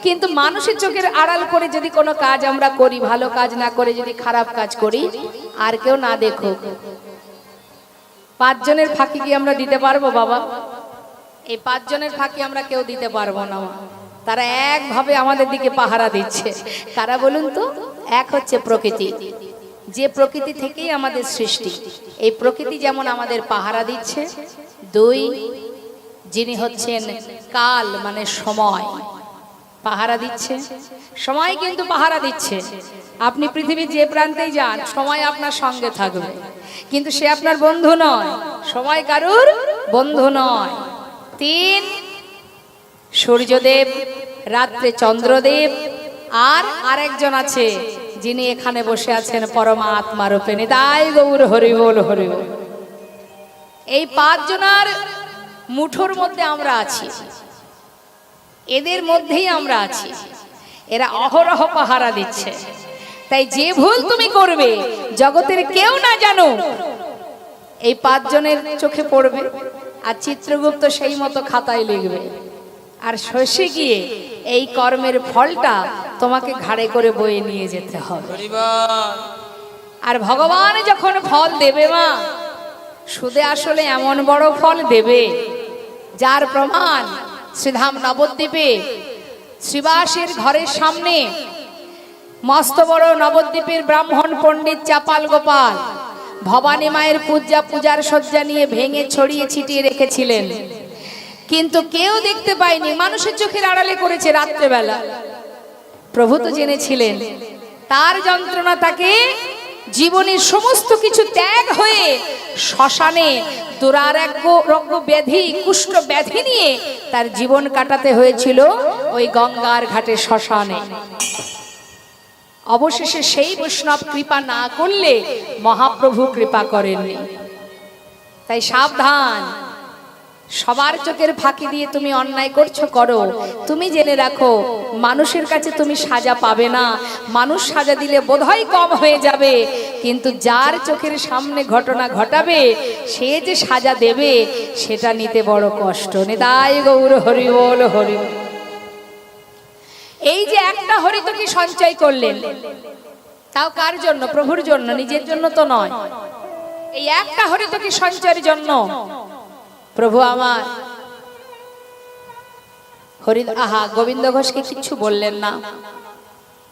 কিন্তু মানুষের চোখের আড়াল করে যদি কোনো কাজ আমরা করি, ভালো কাজ না করে যদি খারাপ কাজ করি, আর কেউ না দেখুক, 5 জনের ফাঁকি কি আমরা দিতে পারবো বাবা? এই 5 জনের ফাঁকি আমরা কেউ দিতে পারবো না। তারা একভাবে আমাদের দিকে পাহারা দিচ্ছে। কারা বলুন তো? এক হচ্ছে প্রকৃতি, যে প্রকৃতি থেকেই আমাদের সৃষ্টি। এই প্রকৃতি যেমন আমাদের পাহারা দিচ্ছে, 2 যিনি হচ্ছেন কাল মানে সময়, পাহারা দিচ্ছে। সময় কিন্তু পাহারা দিচ্ছে। আপনি পৃথিবীর যে প্রান্তেই যান, সময় আপনার সঙ্গে থাকবে, কিন্তু সে আপনার বন্ধু নয়। সময় কারুর বন্ধু নয়। 3 সূর্যদেব, রাত্রে চন্দ্রদেব, আর আরেকজন আছে যিনি এখানে বসে আছেন পরমাত্মা রূপে। নিতাই গৌর হরি বল হরি বল। এই 5 জনার মুঠোর মধ্যে আমরা আছি, এদের মধ্যেই আমরা আছি। এরা অহরহ পাহারা দিচ্ছে। তাই যে ভুল তুমি করবে, জগতের কেউ না জানো, এই 5 জনের চোখে পড়বে, আর চিত্রগুপ্ত সেই মতো খাতায় লিখবে, আর শেষে গিয়ে এই কর্মের ফলটা তোমাকে ঘাড়ে করে বয়ে নিয়ে যেতে হবে। আর ভগবান যখন ফল দেবে মা, সুদে আসলে এমন বড় ফল দেবে, যার প্রমাণ শ্রীধাম নবদ্বীপে শ্রীবাসের ঘরের সামনে মস্ত বড় নবদ্বীপের ব্রাহ্মণ পণ্ডিত চাপাল গোপাল ভবানী মায়ের পূজার সজ্জা নিয়ে ভেঙে ছড়িয়ে ছিটিয়ে রেখেছিলেন, কিন্তু কেউ দেখতে পায়নি। মানুষের চোখের আড়ালে করেছে রাত্রেবেলা। প্রভু তো জেনেছিলেন তার যন্ত্রণা, তাকে জীবনের সমস্ত কিছু ত্যাগ হয়ে শ্মশানে দুরারোগ্য ব্যাধি, কুষ্ঠ ব্যাধি নিয়ে তার জীবন কাটাতে হয়েছিল ওই গঙ্গার ঘাটে শ্মশানে। অবশেষে সেই বৈষ্ণব কৃপা না করলে মহাপ্রভু কৃপা করেননি। তাই সাবধান, সবার চোখের ফাঁকি দিয়ে তুমি অন্যায় করছো, করো। তুমি জেনে রাখো, মানুষের কাছে তুমি সাজা পাবে না। মানুষ সাজা দিলে বোধহয় কম হয়ে যাবে, কিন্তু যার চোখের সামনে ঘটনা ঘটাবে, সে যে সাজা দেবে, সেটা নিতে বড় কষ্ট। নিতাই গৌর হরি বল হরি বল। এই যে একটা হরিতকি সঞ্চয় করলেন, তাও কার জন্য? প্রভুর জন্য, নিজের জন্য তো নয়। এই একটা হরিতকি সঞ্চয়ের জন্য প্রভু আমার গোবিন্দ ঘোষকে কিচ্ছু বললেন না।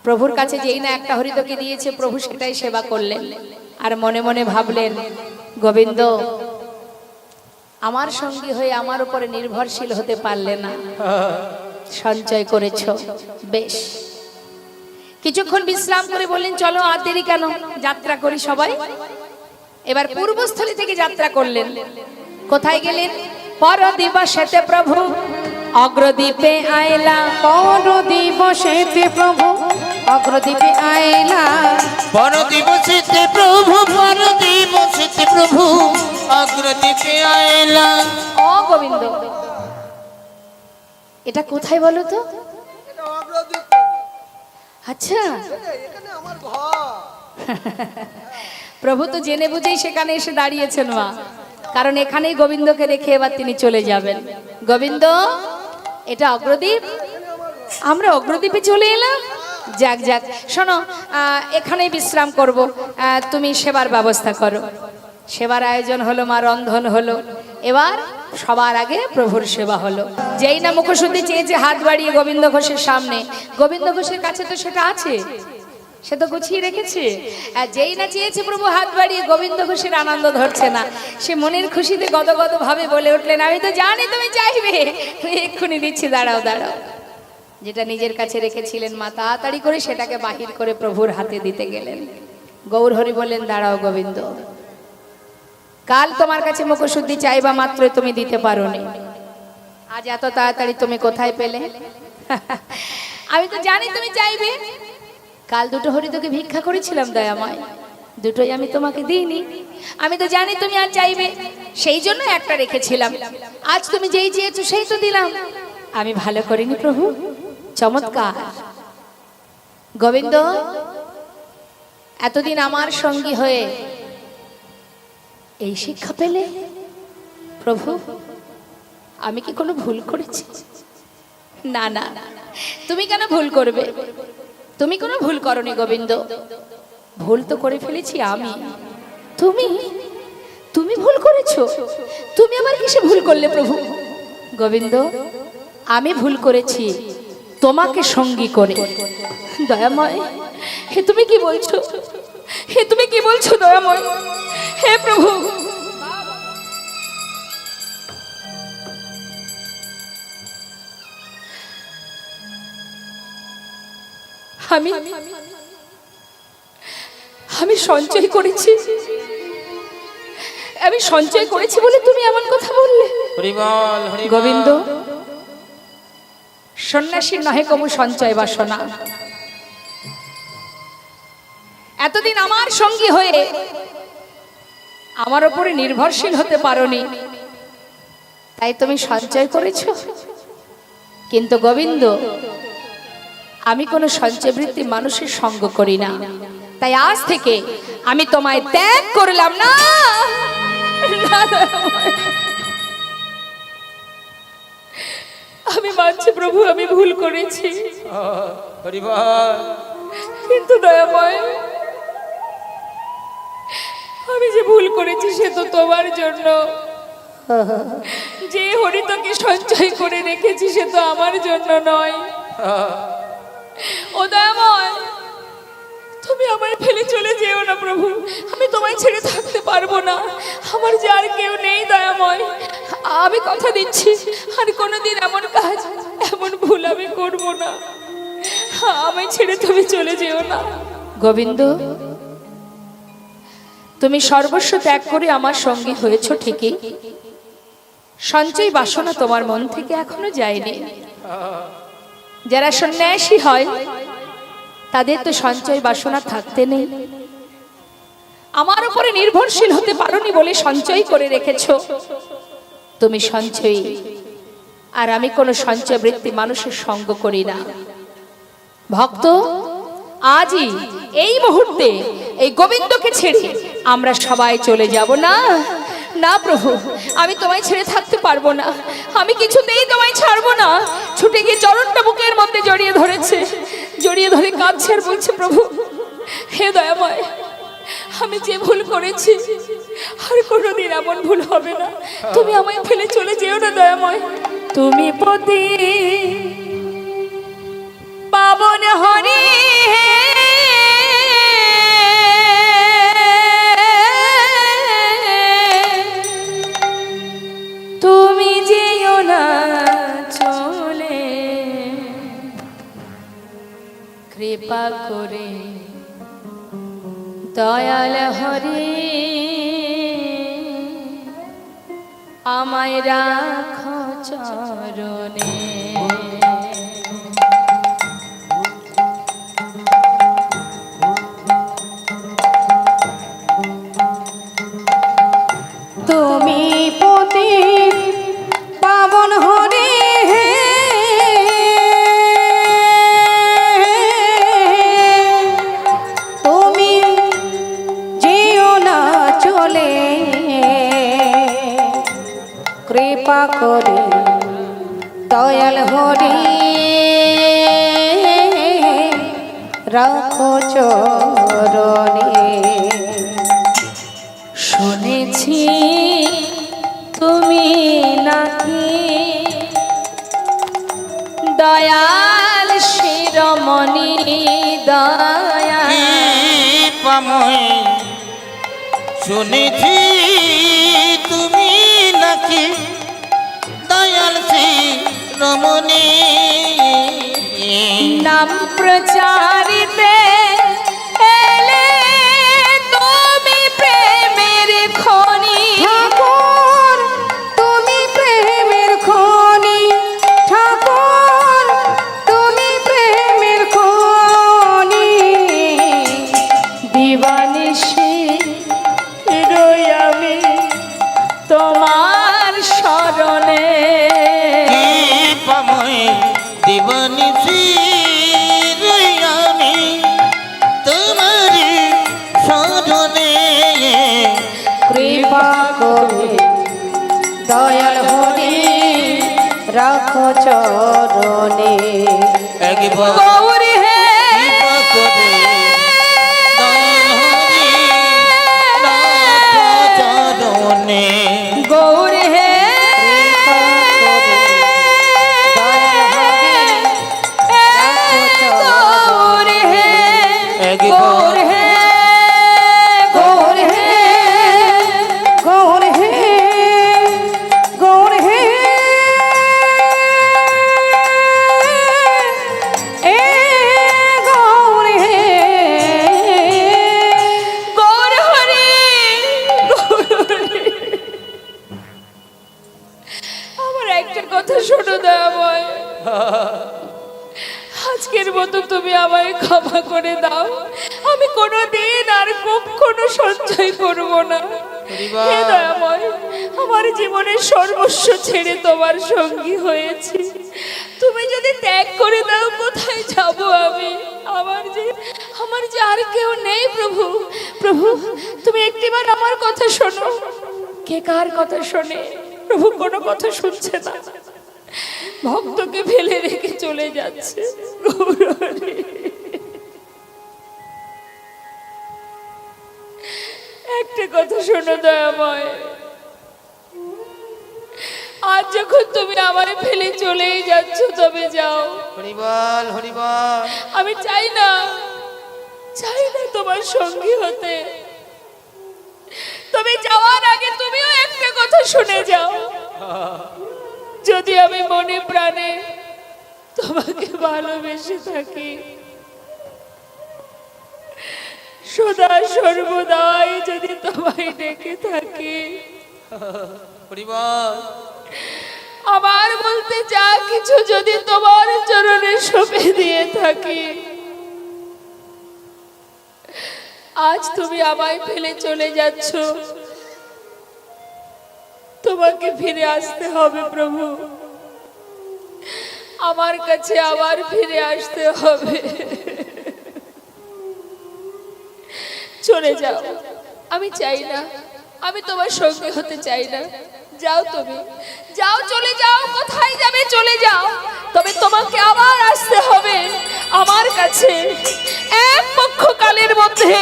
প্রভুর কাছে যেই না একটা হরিতকি দিয়েছে, প্রভু সেটাই সেবা করলেন। আর মনে মনে ভাবলেন, গোবিন্দ আমার সঙ্গী হয়ে আমার উপরে নির্ভরশীল হতে পারলে না, সঞ্চয় করেছ, বেশ। কিছুক্ষণ বিশ্রাম করে বললেন, চলো আর দেরি কেন, যাত্রা করি সবাই। এবার পূর্বস্থলী থেকে যাত্রা করলেন। কোথায় গেলেন? পর দিবসেতে প্রভু অগ্রদ্বীপে আইলা। পর দিবসেতে প্রভু অগ্রদ্বীপে আইলা। পর দিবসেতে প্রভু, পর দিবসেতে প্রভু অগ্রদ্বীপে আইলা। ও গোবিন্দ, এটা কোথায় বলো তো? আচ্ছা, প্রভু তো জেনে বুঝেই সেখানে এসে দাঁড়িয়েছেন মা, কারণ এখানেই গোবিন্দকে রেখে এবার তিনি চলে যাবেন। গোবিন্দ, এটা অগ্রদ্বীপ, আমরা অগ্রদ্বীপে চলে এলাম। যাক যাক, শোনো, এখানেই বিশ্রাম করব, তুমি সেবার ব্যবস্থা করো। সেবার আয়োজন হলো মা, রন্ধন হলো। এবার সবার আগে প্রভুর সেবা হলো। যেই না মুখশুদ্ধি চেয়েছে হাত বাড়িয়ে গোবিন্দ ঘোষের সামনে, গোবিন্দ ঘোষের কাছে তো সেটা আছে, সে তো গুছিয়ে রেখেছে। আর যেই না চেয়েছে প্রভু হাত বাড়িয়ে, গোবিন্দ ঘোষের আনন্দ ধরছে না। সে মনের খুশিতে গদগদ ভাবে বলে উঠলেন, আমি তো জানি তুমি চাইবে, এক্ষুনি দিচ্ছি, দাঁড়াও দাঁড়াও। যেটা নিজের কাছে রেখেছিলেন মা, তাড়াতাড়ি করে সেটাকে বাহির করে প্রভুর হাতে দিতে গেলেন। গৌর হরি বললেন, দাঁড়াও গোবিন্দ, কাল তোমার কাছে মুখশুদ্ধি চাইবা মাত্র তুমি দিতে পারোনি, আজ এত তাড়াতাড়ি তুমি কোথায় পেলে? আমি তো জানি তুমি চাইবে। কাল 2 হরিতকি ভিক্ষা করেছিলাম দয়াময়, 2টোই আমি তোমাকে দিইনি। আমি তো জানি তুমি আর চাইবে, সেই জন্য একটা রেখেছিলাম। আজ তুমি যেই চেয়েছো সেই তো দিলাম। আমি ভালো করিনি প্রভু? চমৎকার। গোবিন্দ, এতদিন আমার সঙ্গী হয়ে এই শিক্ষা পেলে? প্রভু, আমি কি কোনো ভুল করেছি? না না, তুমি কেন ভুল করবে? তুমি কোনো ভুল করনি গোবিন্দ। ভুল তো করে ফেলেছি আমি। তুমি তুমি ভুল করেছো? তুমি আবার কিসে ভুল করলে প্রভু? গোবিন্দ, আমি ভুল করেছি তোমাকে সঙ্গী করে। দয়াময়, হে তুমি কি বলছো? হে তুমি কি বলছো দয়াময়? হে প্রভু, আমি আমি সঞ্চয় করেছি, আমি সঞ্চয় করেছি বলে তুমি এমন কথা বললে। হরি বল, হরি বল। গোবিন্দ, সন্ন্যাসীর নহে কমু সঞ্চয় বাসনা। এতদিন আমার সঙ্গী হয়ে আমার উপরে নির্ভরশীল হতে পারোনি, তাই তুমি সঞ্চয় করেছো। কিন্তু গোবিন্দ, আমি কোনো সঞ্চয়বৃত্তি মানুষের সঙ্গ করি না, তাই আজ থেকে আমি তোমায় ত্যাগ করলাম। না, আমি মানছি প্রভু, আমি ভুল করেছি, হরি বল। কিন্তু দয়াময়, আমি যে ভুল করেছি সে তো তোমার জন্য। যে হরিতকে সঞ্চয় করে রেখেছি সে তো আমার জন্য নয়। ও দয়াময়, তুমি আমায় ফেলে চলে যেও না প্রভু, আমি তোমায় ছেড়ে থাকতে পারবো না। আমার যে আর কেউ নেই দয়াময়, আমি কথা দিচ্ছি আর কোনোদিন এমন কাজ, এমন ভুল আমি করব না। আমায় ছেড়ে তুমি চলে যেও না। গোবিন্দ, তুমি সর্বস্ব ত্যাগ করে আমার সঙ্গী হয়েছো ঠিকই, সঞ্চয় বাসনা তোমার মন থেকে এখনো যায়নি। যারা সন্ন্যাসী হয় তাদের তো সঞ্চয় বাসনা থাকতে নেই। আমার উপরে নির্ভরশীল হতে পারোনি বলে সঞ্চয় করে রেখেছো তুমি সঞ্চয়ী, আর আমি কোনো সঞ্চয় বৃত্তি মানুষের সঙ্গ করি না। ভক্ত, আজই এই মুহূর্তে এই গোবিন্দকে ছেড়ে আমরা সবাই চলে যাব। না না প্রভু, আমি তোমায় ছেড়ে থাকতে পারবো না, আমি কিছুতেই তোমায় ছাড়বো না। ছুটে গিয়ে চরণটা বুকের মধ্যে জড়িয়ে ধরেছে, জড়িয়ে ধরে কাঁদছে আর বলছে, প্রভু হে দয়াময়, আমি যে ভুল করেছি আর কোনোদিন এমন ভুল হবে না। তুমি আমায় ফেলে চলে যেও না দয়াময়। তুমি পতি পাবন হরি, তুমি যেও না চলে, কৃপা করে দয়াল হরি আমায় রাখো চরণে। তুমি পতি পাবন হরি, তুমি যেও না চলে, কৃপা করে দয়াল হরি রাখো চরণে। শুনেছি তুমি নাকি দয়াল শিরোমণি, দয়াল পাময় শুনেছি তুমি নাকি দয়াল শ্রী রমণী, নাম প্রচারিতে এলে তুমি প্রেমের খনি। ঠাকুর তুমি প্রেমের খনি, ঠাকুর তুমি প্রেমের খনি, দিবানিশি রই আমি তোমার শরণে। পাময় দিবানিশি রই আমি তোমার শরণে, কৃপা করে দয়াল হরি রাখো চরণে। একবার গৌর হে কৃপা করে দান হরি নাথ চরণে গৌর হে গৌর হে গৌর হে গৌর হে গৌর হে গৌর হে এ গৌর হে গৌর হরি গৌর হরি। আমার একটা কথা শোনো দয়াময়, আজকের মতো তুমি আমায় ক্ষমা করে দাও। আমি কোনোদিন আর কখনো সঞ্চয় করব না। হে দয়াময়, আমার জীবনের সর্বস্ব ছেড়ে তোমার সঙ্গী হয়েছি। তুমি যদি ত্যাগ করে দাও কোথায় যাব আমি? আমার যে আর কেউ নেই প্রভু। প্রভু তুমি একটিবার আমার কথা শোনো। কে কার কথা শোনে? প্রভু কোনো কথা শুনছে না, ভক্তকে ফেলে রেখে চলে যাচ্ছে। গৌরহরি, একটা কথা শোনো দয়াময়, আজ যখন তুমি আমায় ফেলে চলেই যাচ্ছ তবে যাও। হরিবল হরিবল। আমি চাই না তোমার সঙ্গী হতে। তবে যাওয়ার আগে তুমিও একটা কথা শুনে যাও। যদি আমি মনে প্রাণে তোমাকে ভালোবেসে থাকি, সদা সর্বদাই যদি তোমায় ডেকে থাকি, হরিবল আমার বলতে যা কিছু যদি তোমার চরণে সঁপে দিয়ে থাকি, আজ তুমি আমায় ফেলে চলে যাচ্ছ, তোমাকে ফিরে আসতে হবে প্রভু। আমার কাছে আবার ফিরে আসতে হবে। চলে যাও, আমি চাই না, আমি তোমার সঙ্গী হতে চাই না। যাও, তুমি যাও, চলে যাও। কোথায় যাবে চলে যাও, তবে তোমাকে আবার আসতে হবে আমার কাছে। এক পক্ষকালের মধ্যে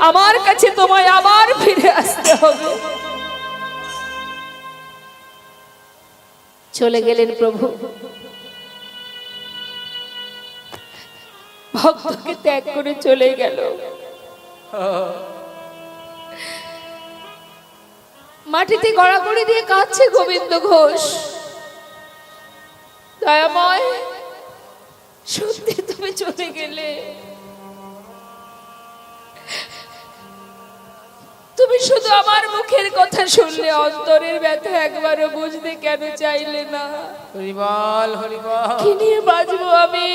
আমার কাছে তোমায় আবার ফিরে আসতে হবে। চলে গেলেন প্রভু, ভক্তকে ত্যাগ করে চলে গেল। মাটিতে গড়াগড়ি দিয়ে কাঁদছে গোবিন্দ ঘোষ। দয়াময়, সত্যি তুমি চলে গেলে। তুমি শুধু আমার মুখের কথা শুনলে, অন্তরের ব্যথা একবারও বুঝতে কেন চাইলে না? হরিবল হরিবল। কি নিয়ে বাঁচবো আমি?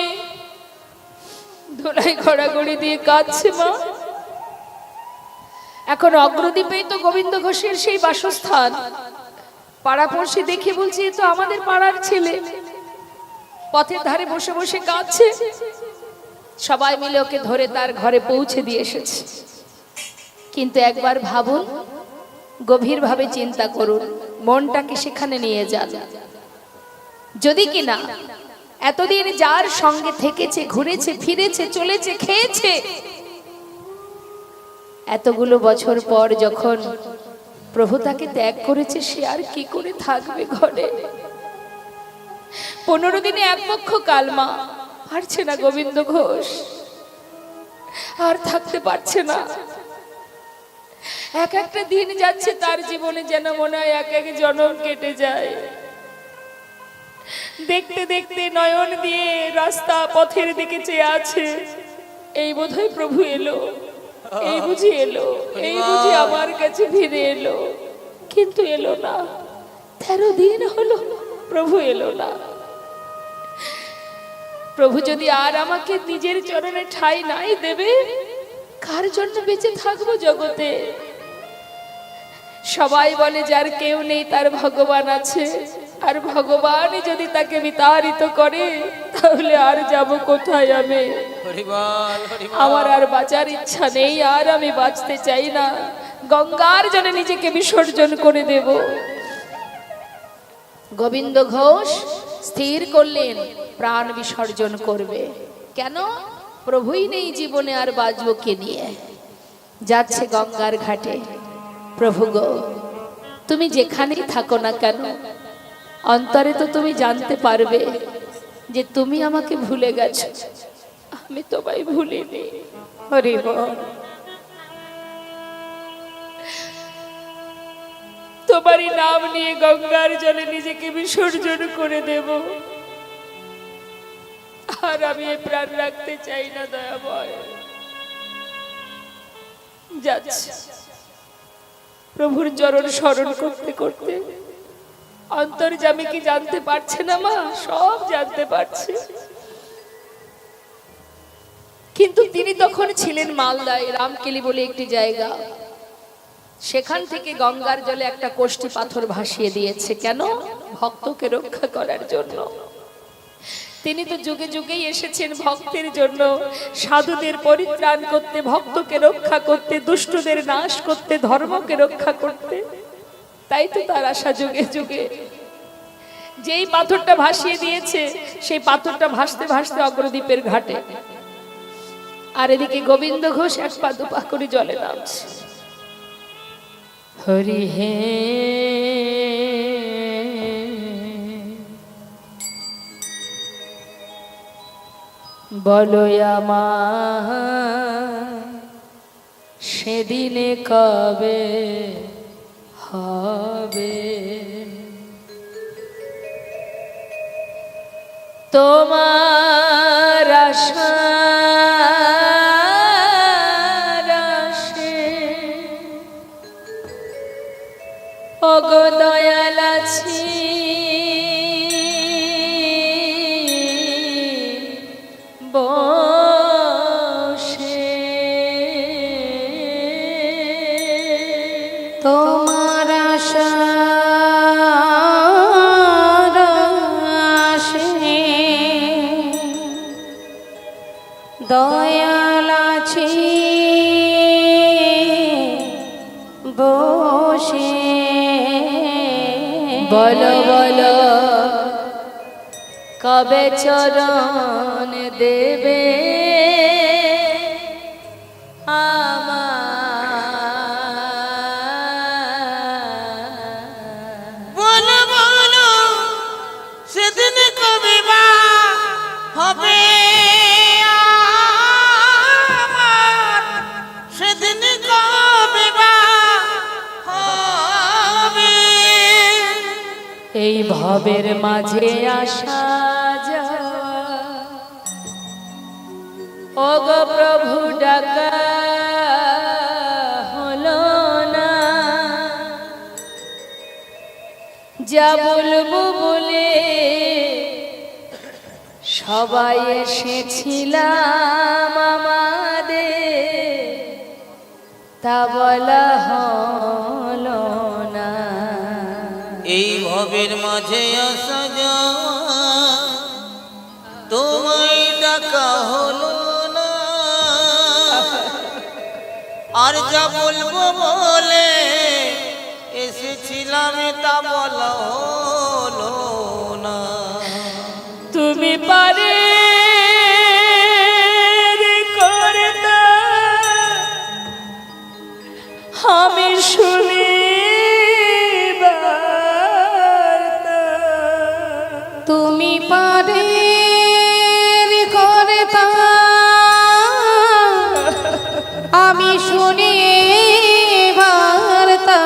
ধুলাই গড়াগড়ি দিয়ে কাঁদছে মা। এখন অগ্রদ্বীপেই তো গোবিন্দ ঘোষের সেই বাসস্থান। পাড়াপড়শি দেখে বলছে, এ তো আমাদের পাড়ার ছেলে। পথের ধারে বসে বসে কাঁদছে। সবাই মিলে ওকে ধরে তার ঘরে পৌঁছে দিয়ে এসেছে। কিন্তু একবার ভাবুন, গভীরভাবে চিন্তা করুন, মনটাকে সেখানে নিয়ে যান। যদি কিনা এতদিন যার সঙ্গে থেকেছে, ঘুরেছে, ফিরেছে, চলেছে, খেয়েছে, এতগুলো বছর পর যখন প্রভু তাকে ত্যাগ করেছে, সে আর কি করে থাকবে ঘরে? 15 দিনে এক পক্ষ কালমা পারছে না গোবিন্দ ঘোষ, আর থাকতে পারছে না। এক একটা দিন যাচ্ছে তার জীবনে যেন মনে হয় এক এক জনম কেটে যায়। দেখতে দেখতে নয়ন দিয়ে রাস্তা পথের দিকে চেয়ে আছে, এই বোধহয় প্রভু এলো, এই বুঝি এলো, এই বুঝি আমার কাছে ফিরে এলো। কিন্তু এলো না। 13 দিন হলো প্রভু এলো না। প্রভু যদি আর আমাকে নিজের চরণে ঠাঁই নাই দেবে, কার জন্য বেঁচে থাকবো জগতে? সবাই বলে যার কেউ নেই তার ভগবান আছে, আর ভগবানই যদি তাকে বিতাড়িত করে তাহলে আর যাব কোথায় আমি? আমার আর বাঁচার ইচ্ছা নেই, আর আমি বাঁচতে চাই না। গঙ্গার জলে নিজেকে বিসর্জন করে দেব। গোবিন্দ ঘোষ স্থির করলেন প্রাণ বিসর্জন করবে। কেন? প্রভুই নেই জীবনে, আর বাঁচবো কে নিয়ে। যাচ্ছে গঙ্গার ঘাটে। প্রভু গো, তুমি যেখানেই থাকো না কেন, অন্তরে তো তুমি জানতে পারবে যে তুমি আমাকে ভুলে গেছো, আমি তোমায় ভুলিনি। হরি বল। তোমারই নাম নিয়ে গঙ্গার জলে নিজেকে বিসর্জন করে দেব। আর আমি এ প্রাণ রাখতে চাই না দয়াময়। যাচ্ছে প্রভুর চরণ স্মরণ করতে করতে অন্তর্যামী কি জানতে পারছে না মা? সব জানতে পারছে, কিন্তু তিনি তখন ছিলেন মালদায়, রামকেলি বলে একটি জায়গা। সেখান থেকে গঙ্গার জলে একটা কোষ্ঠী পাথর ভাসিয়ে দিয়েছে। কেন? ভক্তকে রক্ষা করার জন্য। তিনি তো যুগে যুগেই এসেছেন ভক্তের জন্য, সাধুদের পরিত্রাণ করতে, ভক্তকে রক্ষা করতে, দুষ্টদের নাশ করতে, ধর্মকে রক্ষা করতে। তাই তো তার আশা যুগে যুগে। যেই পাথরটা ভাসিয়ে দিয়েছে, সেই পাথরটা ভাসতে ভাসতে অগ্রদ্বীপের ঘাটে। আর এদিকে গোবিন্দ ঘোষ এক পা দুপা করে জলে নামছে। হরি হে বলো আমার সেদিনে কবে হবে তোমার আশার আশে, ওগো দয়াল আছি বসে। তোমার আশার আশে দয়াল আছি বসে। বলো বলো কবে চরণ দেবে বলো বলো সেদিন কবে বা হবে আমার, সেদিন কবে বা হবে। এই ভবের মাঝে আসা যাওয়া, ওগো প্রভু ডাকা হলো না। যা বলবো বলে সবাই এসেছিলাম আমাদের, তা বলা হলো না। এই ভবের মাঝে আসা যাওয়া তোমায় ডাকা হলো না, আর যা বলবো বলে এসেছিলাম তা বলা হলো না। তুমি পারে করতে আমি শুনি তুমি পারে করতা আমি শুনি বার্তা।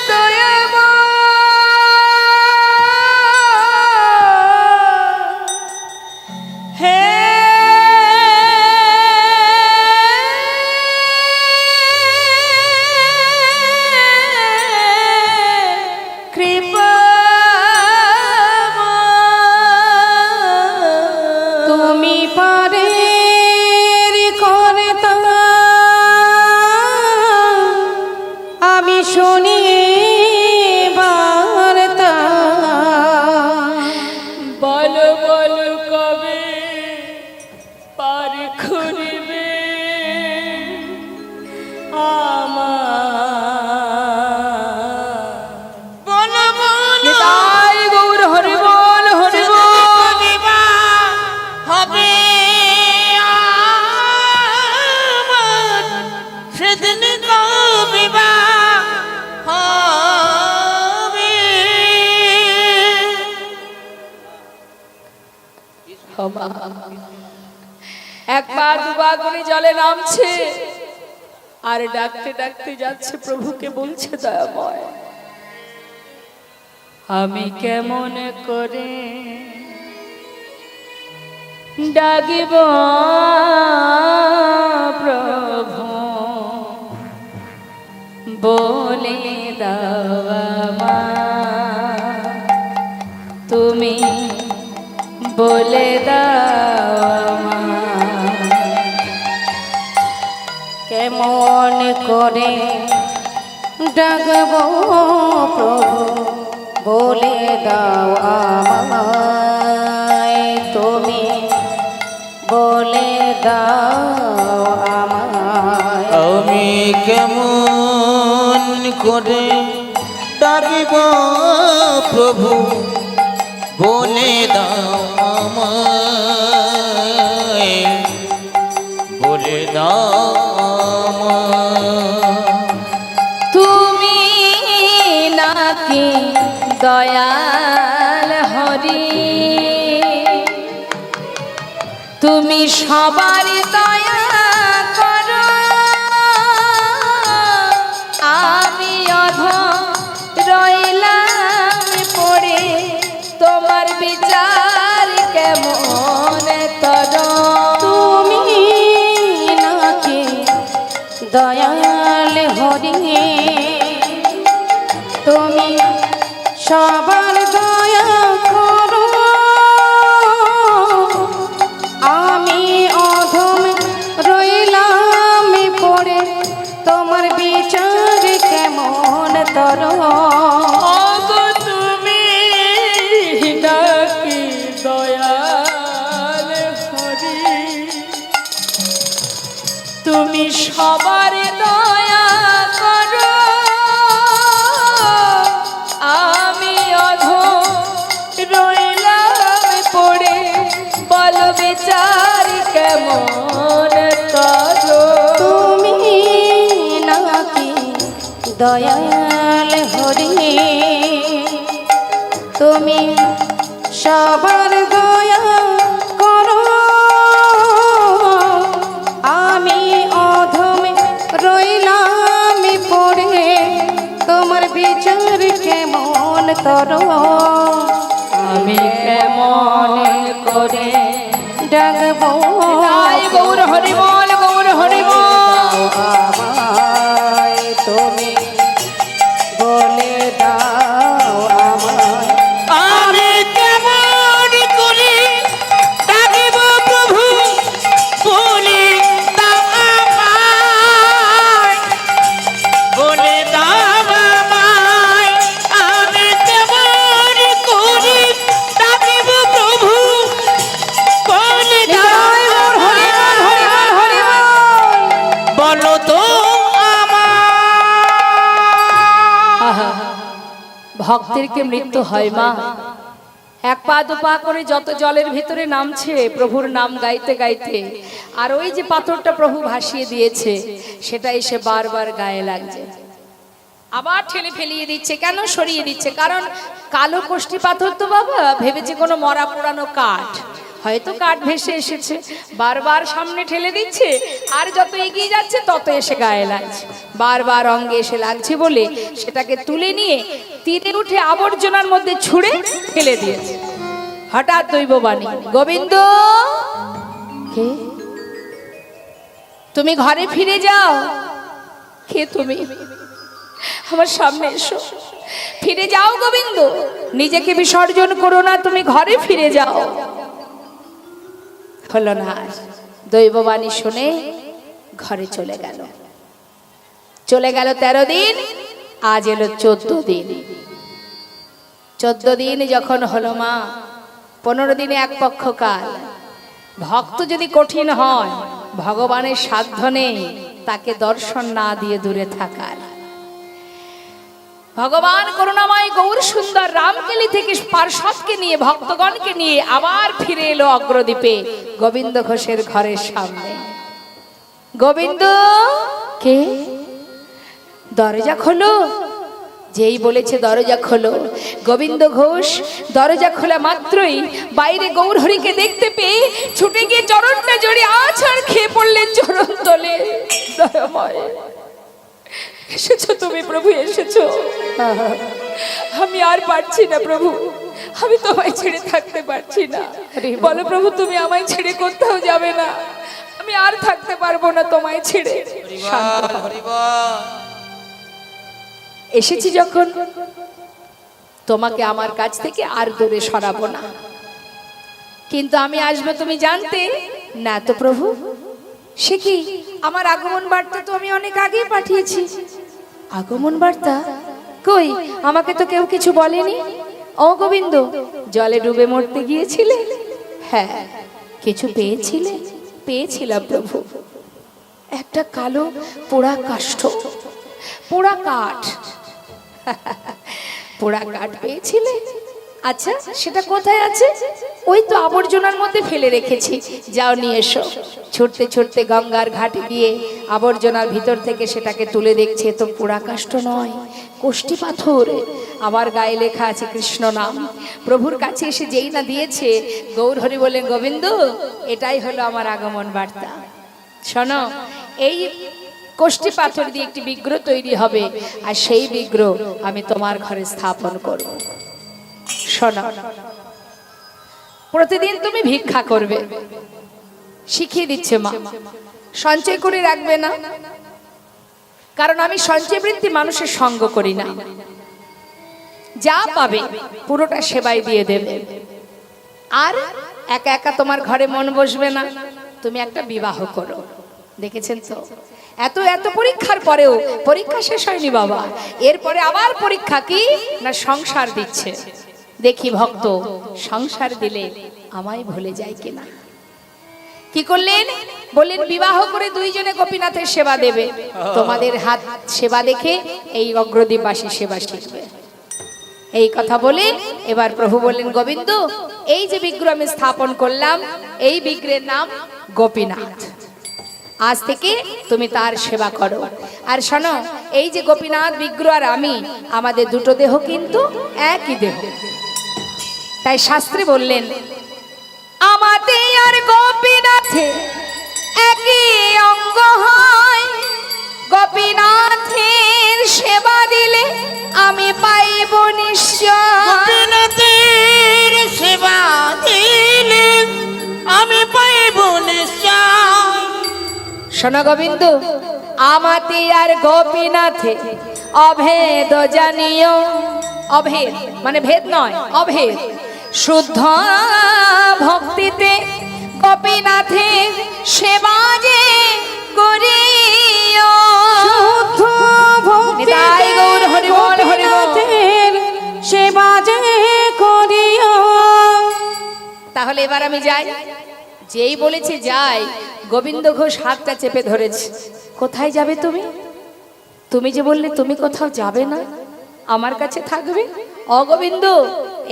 দয়াময় ক্ষমা। এক পা দুপা করে জলে নামছে আর ডাকতে ডাকতে যাচ্ছে, প্রভুকে বলছে দয়াময় আমি কেমন করে ডাকিব প্রভু, বলে দাও আমায়, তুমি বলে দাও আমায়। কেমন করে ডাকব প্রভু, বলে দাও আমায়, তুমি বলে দাও আমায়। আমি কেমন করে ডাকিব প্রভু, বলে দাও আমায়, বলে দাও আমায়। তুমি নাকি দয়াল হরি, তুমি সবার দয়া করো, আমি অধম রইলাম পড়ে, তোমার বিচার কেমন তর। তুমি নাকি দয়াল হরি, তুমি সবার দয়া করো, আমি অধম রইলাম পড়ে, তোমার বিচার কেমন তর। তুমি নাকি দয়াল হরি, তুমি সবার দয়া করো, আমি অধম রইলাম পড়ে, বলো বিচার কেমন করো। তুমি নাকি দয়াল হরি, তুমি সবার দয়া করো, আমি অধম রইলাম পড়ে, তোমার বিচার কেমন করো। আমি কেমন করে ডাকব গৌর হরিবল, গৌর হরিবল। আমায়, তুমি বলে দাও আমায়। আমি কেমন করে ডাকিব প্রভু, বলে দাও আমায়, বলে দাও আমায়। আমি কেমন করে ডাকিব প্রভু, বলে দাও আমায়, বলো তো আহা, ভক্তের কি মৃত্যু হয় মা? এক পা দু পা করে যত জলের ভিতরে নামছে প্রভুর নাম গাইতে গাইতে, আর ওই যে পাথরটা প্রভু ভাসিয়ে দিয়েছে সেটা এসে বারবার গায়ে লাগছে, আবার ঠেলে ফেলিয়ে দিচ্ছে। কেন সরিয়ে দিচ্ছে? কারণ কালো কোষ্ঠী পাথর তো বাবা, ভেবেছে কোনো মরা পোড়ানো কাঠ, হয়তো কাঠ ভেসে এসেছে, বারবার সামনে ঠেলে দিচ্ছে, আর যত এগিয়ে যাচ্ছে তত এসে গায়ে লাগছে, বারবার অঙ্গে এসে লাগছে বলে সেটাকে তুলে নিয়ে তীরে উঠে আবর্জনার মধ্যে ছুঁড়ে ফেলে দিয়েছে। হঠাৎ দৈববাণী, গোবিন্দ কে? তুমি ঘরে ফিরে যাও। কে তুমি? আমার সামনে এসো, ফিরে যাও গোবিন্দ, নিজেকে বিসর্জন করো না, তুমি ঘরে ফিরে যাও। হলো না, দৈববাণী শুনে ঘরে চলে গেল। 13 দিন, আজ এলো 14 দিন। 14 দিন যখন হলো মা, 15 দিনে এক পক্ষ কাল। ভক্ত যদি কঠিন হয়, ভগবানের সাধ্য নেই তাকে দর্শন না দিয়ে দূরে থাকার। ভগবান করুণাময় গৌর সুন্দর রামকেলি থেকে পার্শ্বদকে নিয়ে, ভক্তগণকে নিয়ে আবার ফিরে এলো অগ্রদ্বীপে গোবিন্দ ঘোষের ঘরের সামনে। গোবিন্দ কে? দরজা খোলো। যেই বলেছে দরজা খোলো, গোবিন্দ ঘোষ দরজা খোলা মাত্রই বাইরে গৌরহরিকে দেখতে পেয়ে ছুটে গিয়ে চরণটা জড়িয়ে আছাড় খেয়ে পড়লেন চরণ তলে। দয়াময়, এসেছো তুমি প্রভু, এসেছো। আমি আর পারছি না প্রভু, আমি তোমায় ছেড়ে থাকতে পারছি না। বলো প্রভু, তুমি আমায় ছেড়ে কোথাও যাবে না, আমি আর থাকতে পারবো না তোমায় ছেড়ে। শান্ত হও। এসেছি যখন, তোমাকে আমার কাছ থেকে আর দূরে সরাবো না। কিন্তু আমি আসবো তুমি জানতে না তো প্রভু? সে কি, আমার আগমন বার্তা তো আমি অনেক আগেই পাঠিয়েছি। আগমন বার্তা কই? আমাকে তো কেউ কিছু বলেনি। ও গোবিন্দ, জলে ডুবে মরতে গিয়েছিলে? হ্যাঁ। কিছু পেয়েছিলে? পেয়েছিলাম প্রভু, একটা কালো পোড়া কাষ্ঠ, পোড়া কাঠ। পোড়া কাঠ পেয়েছিলে? আচ্ছা, সেটা কোথায় আছে? ওই তো আবর্জনার মধ্যে ফেলে রেখেছি, যাও নিয়ে এসো। ছুটতে ছুটতে গঙ্গার ঘাটে গিয়ে আবর্জনার ভিতর থেকে সেটাকে তুলে দেখছে, তো পোড়া কাষ্ঠ নয়, কোষ্ঠী পাথর। আবার গায়ে লেখা আছে কৃষ্ণ নাম। প্রভুর কাছে এসে যেই না দিয়েছে, গৌরহরি বললেন, গোবিন্দ, এটাই হলো আমার আগমন বার্তা। শোনো, এই কোষ্ঠী পাথর দিয়ে একটি বিগ্রহ তৈরি হবে, আর সেই বিগ্রহ আমি তোমার ঘরে স্থাপন করব। শোনো, প্রতিদিন তুমি ভিক্ষা করবে, শিখিয়ে দিচ্ছে মা। সঞ্চয় করে রাখবে না, কারণ আমি সঞ্চয় বৃত্তি মানুষের সঙ্গ করি না। যা পাবে পুরোটা সেবায় দিয়ে দেবে। আর একা একা তোমার ঘরে মন বসবে না, তুমি একটা বিবাহ করো। দেখেছেন তো, এত এত পরীক্ষার পরেও পরীক্ষা শেষ হয়নি বাবা। এরপরে আবার পরীক্ষা কি না, সংসার দিচ্ছে। দেখি ভক্ত সংসার দিলে আমায় ভুলে যায় কিনা। কি করলেন? বললেন, বিবাহ করে দুইজনে গোপীনাথের সেবা দেবে। তোমাদের হাত সেবা দেখে এই অগ্রদ্বীপবাসী সেবা শিখবে। এই কথা বলে এবার প্রভু বললেন, গোবিন্দ, এই যে বিগ্রহ আমি স্থাপন করলাম, এই বিগ্রহের নাম গোপীনাথ। আজ থেকে তুমি তার সেবা করো। আর শোনো, এই যে গোপীনাথ বিগ্রহ আর আমি, আমাদের দুটো দেহ কিন্তু একই দেহ। তাই শাস্ত্রে বললেন, আমাদের আর গোপীনাথে একই অঙ্গ হয়, গোপীনাথের সেবা দিলে আমি পাইব নিশ্চয়। গোপীনাথের সেবা দিলে আমি পাইব নিশ্চয়। শোনো গোবিন্দ, আমাতে আর গোপীনাথে অভেদ জানিও। অভেদ মানে ভেদ নয়, অভেদ। শুদ্ধ ভক্তিতে গোপীনাথে সেবা যে করিও। শুদ্ধ ভক্তিতে গৌর হরি বল, হরি বল। গোপীনাথের সেবা যে করিও। তাহলে এবার আমি যাই। যেই বলেছে যাই, গোবিন্দ ঘোষ হাতটা চেপে ধরেছে। কোথায় যাবে তুমি? তুমি যে বললে তুমি কোথাও যাবে না, আমার কাছে থাকবে। অগোবিন্দ,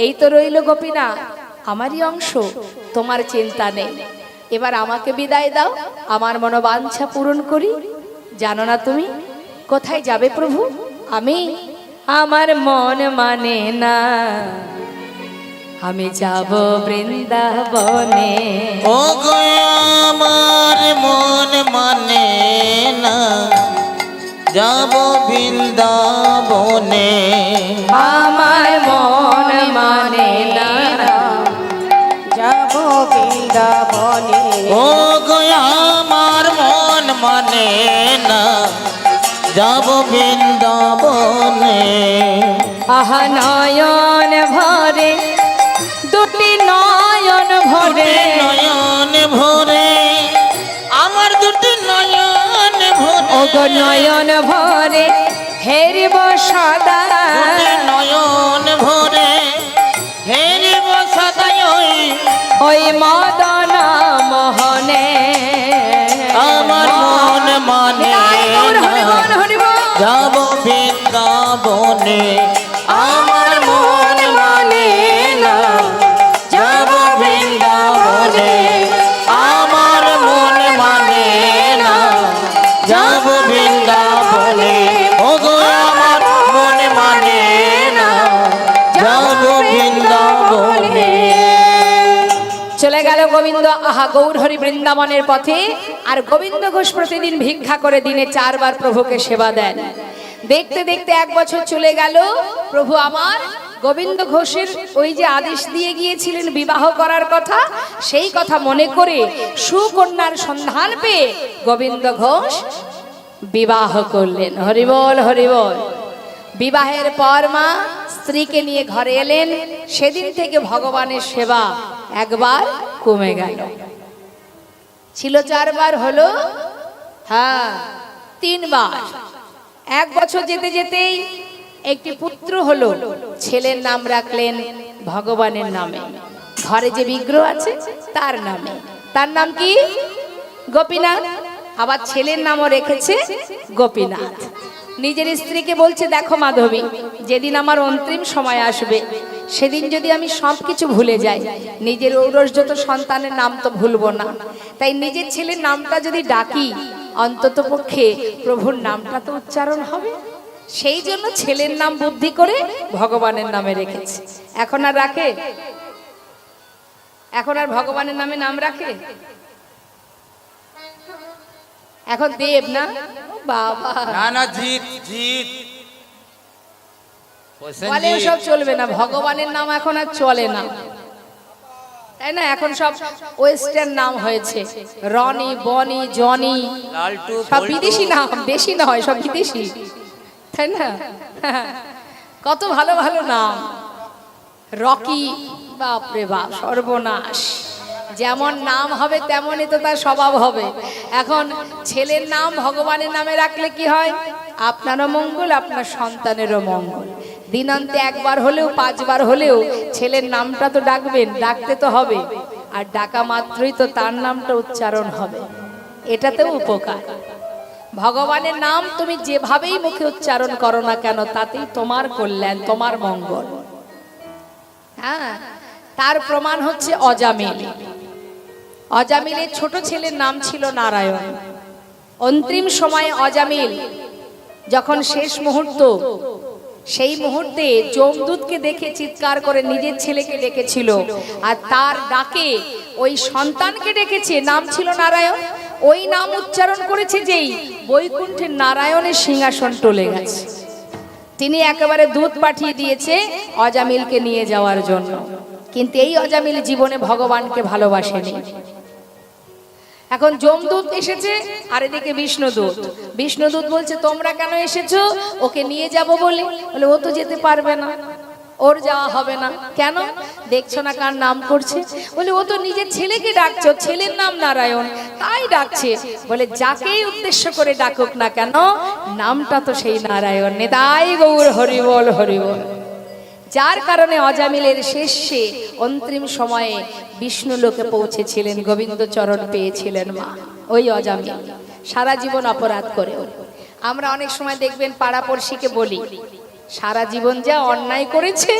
এই তো রইল গোপীনাথ, আমারই অংশ, তোমার চিন্তা নেই। এবার আমাকে বিদায় দাও, আমার মনোবাঞ্ছা পূরণ করি। জানো না তুমি কোথায় যাবে প্রভু? আমি, আমার মন মানে না, আমি যাব বৃন্দাবনে। ও গো আমার মন মানে না, যাব বৃন্দাবনে। আমার মন মানে না, যাব বৃন্দাবনে। ও গো আমার মন মানে না, যাব বৃন্দাবনে। আহা নয়ন ভরে, দুটি নয়ন ভরে, নয়ন ভরে, আমার দুটি নয়ন ভরে। ও গো নয়ন ভরে হেরিব সদা। দুটি নয়ন ভরে হেরিব সদাই ওই মদন মোহনে। আমার মন মানে না, যাব বৃন্দাবনে। আমার মন মানে না, যাব বৃন্দাবনে। আমার মন মানে না, যাব বৃন্দাবনে। ও গো আমার মন মানে গেল গোবিন্দ আহা গৌরহরি বৃন্দাবনের পথে। আর গোবিন্দ ঘোষ প্রতিদিন ভিক্ষা করে দিনে 4 বার প্রভুকে সেবা দেন। দেখতে দেখতে 1 বছর চলে গেল। প্রভু আমার গোবিন্দ ঘোষের ওই যে আদেশ দিয়ে গিয়েছিলেন বিবাহ করার কথা, সেই কথা মনে করে সুকন্যার সন্ধান পেয়ে গোবিন্দ ঘোষ বিবাহ করলেন। হরিবল হরিবল। বিবাহের পর মা স্ত্রীকে নিয়ে ঘরে এলেন। সেদিন থেকে ভগবানের সেবা একবার কমে গেল। ছিল 4 বার, হলো হ্যাঁ 3 বার। 1 বছর যেতে যেতেই একটি পুত্র হলো। ছেলের নাম রাখলেন ভগবানের নামে, ঘরে যে বিগ্রহ আছে তার নামে। তার নাম কি? গোপীনাথ। আবার ছেলের নামও রেখেছে গোপীনাথ। নিজের স্ত্রীকে বলছে, দেখো মাধবী, যেদিন আমার অন্তিম সময় আসবে সেদিন যদি আমি সবকিছু ভুলে যাই, নিজের ঔরসজাত সন্তানের নাম তো ভুলবো না, তাই নিজের ছেলের নামটা যদি ডাকি অন্তত পক্ষে প্রভুর নামটা তো উচ্চারণ হবে। সেই জন্য ছেলের নাম বুদ্ধি করে ভগবানের নামে রেখেছে। এখন আর রাখে? এখন আর ভগবানের নামে নাম রাখে? এখন দেব না বাবা, না না জিত জিত বলে সব চলবে না, ভগবানের নাম এখন আর চলে না, তাই না? এখন সব ওয়েস্টার্ন নাম হয়েছে, রনি, বনি, জনি, লালটু, সব বিদেশি নাম, দেশি নয়, সব বিদেশি, তাই না? কত ভালো ভালো নাম, রকি, বাপরে বাপ, সর্বনাশ। যেমন নাম হবে তেমনই তো তার স্বভাব হবে। এখন ছেলের নাম ভগবানের নামে রাখলে কি হয়? আপনারও মঙ্গল, আপনার সন্তানেরও মঙ্গল। দিনান্তে 1 বার হলেও 5 বার হলেও ছেলের নামটা তো ডাকবেন, ডাকতে তো হবে, আর ডাকা মাত্রই তো তার নামটা উচ্চারণ হবে, এটাতেও উপকার। ভগবানের নাম তুমি যেভাবেই মুখে উচ্চারণ করো না কেন তাতেই তোমার কল্যাণ, তোমার মঙ্গল। হ্যাঁ, তার প্রমাণ হচ্ছে অজামিল। অজামিলের ছোট ছেলের নাম ছিল নারায়ণ। অন্তিম সময়ে অজামিল যখন শেষ মুহূর্ত, সেই মুহূর্তে যমদূতকে দেখে চিৎকার করে নিজের ছেলেকে ডেকেছিল, আর তার ডাকে ওই সন্তানকে ডেকেছে, নাম ছিল নারায়ণ। ওই নাম উচ্চারণ করেছে যেই, বৈকুণ্ঠের নারায়ণের সিংহাসন টলে গেছে। তিনি একেবারে দূত পাঠিয়ে দিয়েছে অজামিলকে নিয়ে যাওয়ার জন্য, কিন্তু এই অজামিল জীবনে ভগবানকে ভালোবাসেনি। এখন যমদূত এসেছে, আর এদিকে বিষ্ণুদূত। বিষ্ণুদূত বলছে, তোমরা কেন এসেছো? ওকে নিয়ে যাব বলে। বলে, ও তো যেতে পারবে না, ওর যাওয়া হবে না। কেন? দেখছো না কার নাম করছে? বলে, ও তো নিজের ছেলেকে ডাকছো, ছেলের নাম নারায়ণ, তাই ডাকছে। বলে, যাকেই উদ্দেশ্য করে ডাকুক না কেন, নামটা তো সেই নারায়ণ। নেতাই গৌর হরিবল হরিবল। যার কারণে অজামিলের শেষে অন্তিম সময়ে বিষ্ণু লোকে পৌঁছেছিলেন, গোবিন্দ চরণ পেয়েছিলেন মা। ওই অজামিল সারা জীবন অপরাধ করে। আমরা অনেক সময় দেখবেন পাড়াপড়শিকে বলি, সারা জীবন যা অন্যায় করেছে,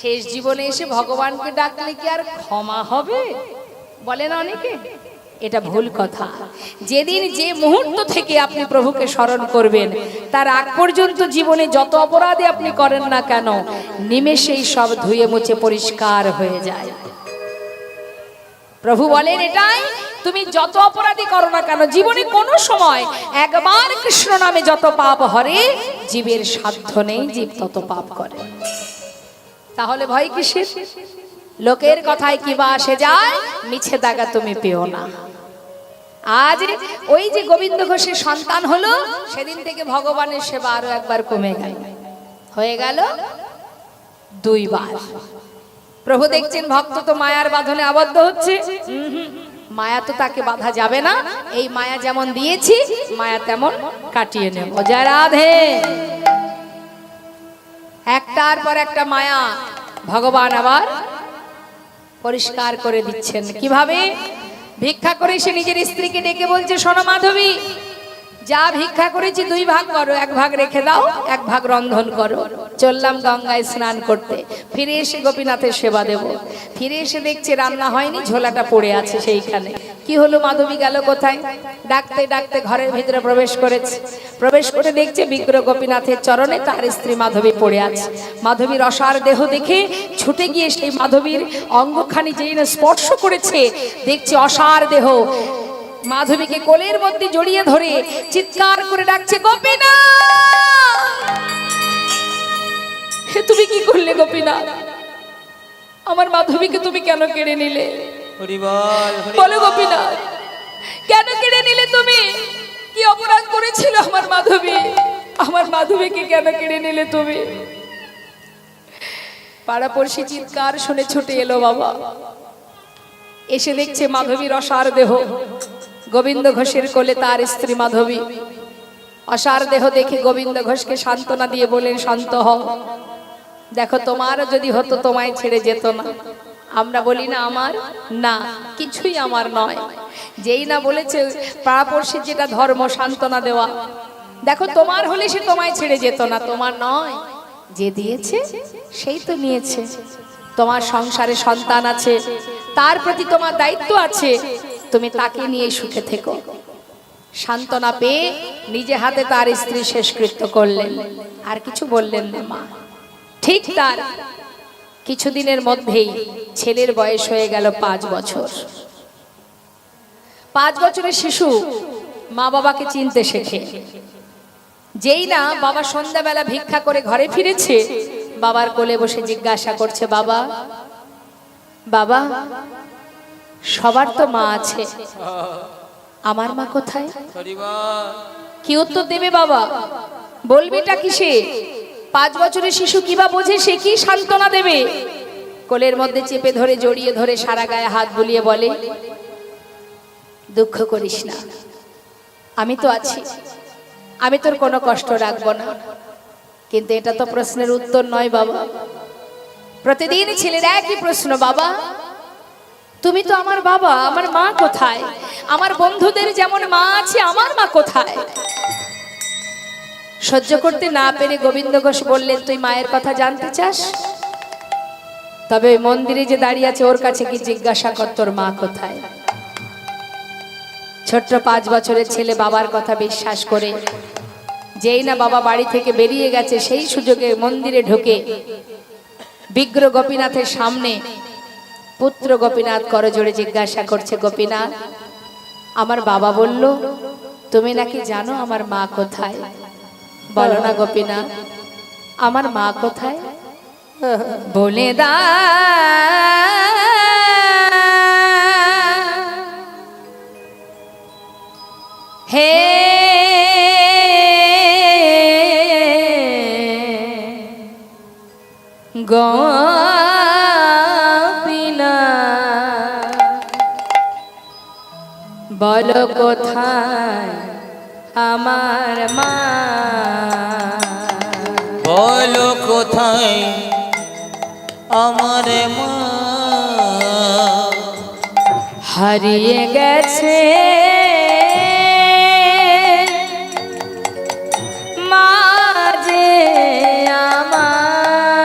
শেষ জীবনে এসে ভগবানকে ডাকলে কি আর ক্ষমা হবে? বলেন অনেকে। এটা ভুল কথা। যেদিন যে মুহূর্ত থেকে আপনি প্রভুকে স্মরণ করবেন, তার আগ পর্যন্ত জীবনে যত অপরাধে আপনি করেন না কেন, নিমেষেই সব ধুয়ে মুছে পরিষ্কার হয়ে যায়। প্রভু বলেন এটাই, তুমি যত অপরাধী করো না কেন, জীবনে কোনো সময় একবার কৃষ্ণ নামে যত পাপ হরে, জীবের সাধ্য নেই জীব তত পাপ করে। তাহলে ভয় কিসের? লোকের কথায় কিবা আসে যায়, মিছে দাগা তুমি পেও না। আজ ওই যে গোবিন্দ ঘোষের সন্তান হলো, সেদিন থেকে ভগবানের সেবা আরো একবার কমে গেল, হয়ে গেল 2 বার। প্রভু দেখছেন ভক্ত তো মায়ার বাঁধনে আবদ্ধ হচ্ছে, মায়া তো তাকে বাঁধা যাবে না, এই মায়া যেমন দিয়েছি মায়া তেমন কাটিয়ে নেব। জয় রাধে। একটার পর একটা মায়া ভগবান আবার পরিষ্কার করে দিচ্ছেন। কিভাবে? ভিক্ষা করে সে নিজের স্ত্রীকে ডেকে বলছে, শোনো মাধবী, যা ভিক্ষা করেছি 2 ভাগ করো, 1 ভাগ রেখে দাও, 1 ভাগ রন্ধন করো। চললাম গঙ্গায় স্নান করতে, ফিরে এসে গোপীনাথের সেবা দেব। ফিরে এসে দেখছে রান্না হয়নি, ঝোলাটা পড়ে আছে সেইখানে। কি হলো, মাধবী গেল কোথায়? ডাকতে ডাকতে ঘরের ভিতরে প্রবেশ করেছে। প্রবেশ করে দেখছে বিগ্রহ গোপীনাথের চরণে তার স্ত্রী মাধবী পড়ে আছে। মাধবীর অসার দেহ দেখে ছুটে গিয়ে সেই মাধবীর অঙ্গখানি যেই না স্পর্শ করেছে, দেখছে অসার দেহ। মাধবীকে কোলের মধ্যে জড়িয়ে ধরে চিৎকার করে ডাকছে, গোপীনাথ! হে তুমি কি করলে গোপীনাথ? আমার মাধবীকে তুমি কেন কেড়ে নিলে? হরি বল, হরি বলো বল। গোপীনাথ, কেন কেড়ে নিলে তুমি? কি অপরাধ করেছিল আমার মাধবী? আমার মাধবীকে কেন কেড়ে নিলে তুমি? পাড়াপড়শি চিৎকার শুনে ছুটে এলো বাবা। এসে দেখছে মাধবীর অসার দেহ, গোবিন্দ ঘোষের কোলে তার স্ত্রী মাধবী। অসার দেহ দেখে গোবিন্দ ঘোষকে সান্ত্বনা দিয়ে বলেন, শান্ত হও, দেখো তোমার যদি হতো তোমায় ছেড়ে যেত না। আমরা বলি না আমার, না কিছুই আমার নয়। যেই না বলেছে পাড়াপড়শির যেটা ধর্ম, সান্ত্বনা দেওয়া। দেখো তোমার হলে সে তোমায় ছেড়ে যেত না, তোমার নয়। যে দিয়েছে সেই তো নিয়েছে। তোমার সংসারে সন্তান আছে, তার প্রতি তোমার দায়িত্ব আছে, তুমি তাকে নিয়ে সুখে থেকো। সান্ত্বনা পেয়ে নিজে হাতে তার স্ত্রী শেষকৃত্য করলেন, আর কিছু বললেন না মা। ঠিক তার কিছুদিনের মধ্যেই ছেলের বয়স হয়ে গেল 5 বছর। 5 বছরের শিশু মা বাবাকে চিনতে শেখে। যেই না বাবা সন্ধ্যাবেলা ভিক্ষা করে ঘরে ফিরেছে, বাবার কোলে বসে জিজ্ঞাসা করছে, বাবা বাবা, সবার তো মা আছে, আমার মা কোথায়? হরি বল। কি উত্তর দেবে বাবা? বলবেটা কিসে? 5 বছরের শিশু কিবা বোঝে, সে কি সান্ত্বনা দেবে? কোলের মধ্যে চেপে ধরে জড়িয়ে ধরে সারা গায়ে হাত বুলিয়ে বলে, দুঃখ করিস না, আমি তো আছি, আমি তোর কোনো কষ্ট রাখবো না। কিন্তু এটা তো প্রশ্নের উত্তর নয় বাবা। প্রতিদিন ছেলের একই প্রশ্ন, বাবা তুমি তো আমার বাবা, আমার মা কোথায়? আমার বন্ধুদের যেমন মা আছে, আমার মা কোথায়? সহ্য করতে না পেরে গোবিন্দ ঘোষ বললেন, তুই মায়ের কথা জানতে চাস? তবে ওই মন্দিরে যে দাঁড়িয়ে আছে ওর কাছে কি জিজ্ঞাসা কর, তোর মা কোথায়? ছোট্ট 5 বছরের ছেলে বাবার কথা বিশ্বাস করে যেই না বাবা বাড়ি থেকে বেরিয়ে গেছে, সেই সুযোগে মন্দিরে ঢুকে বিগ্রহ গোপীনাথের সামনে পুত্র গোপীনাথ করজোড়ে জিজ্ঞাসা করছে, গোপীনাথ, আমার বাবা বলল তুমি নাকি জানো আমার মা কোথায়? বলো না গোপীনাথ, আমার মা কোথায়? বলে দা হে গোপীনাথ, বলো কোথায় আমার মা? বলো কোথায় আমার মা? হারিয়ে গেছে মা যে আমার,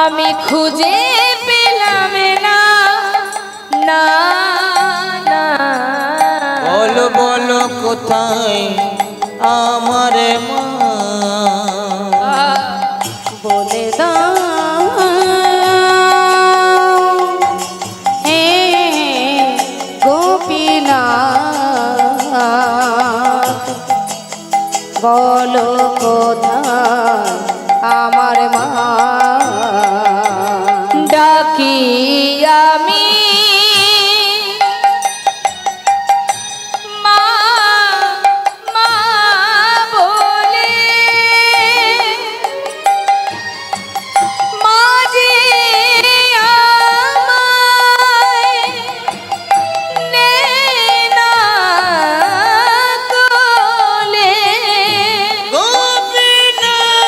আমি খুঁজে পেলাম না, না না। বলো বলো কোথায় আমার মা? বলে দাও হে গোপীনাথ, বলো কোথায় আমার মা? ডাকি আমি মা মা বলে, মা যে আমায় নেয় না কোলে। গোপীনাথ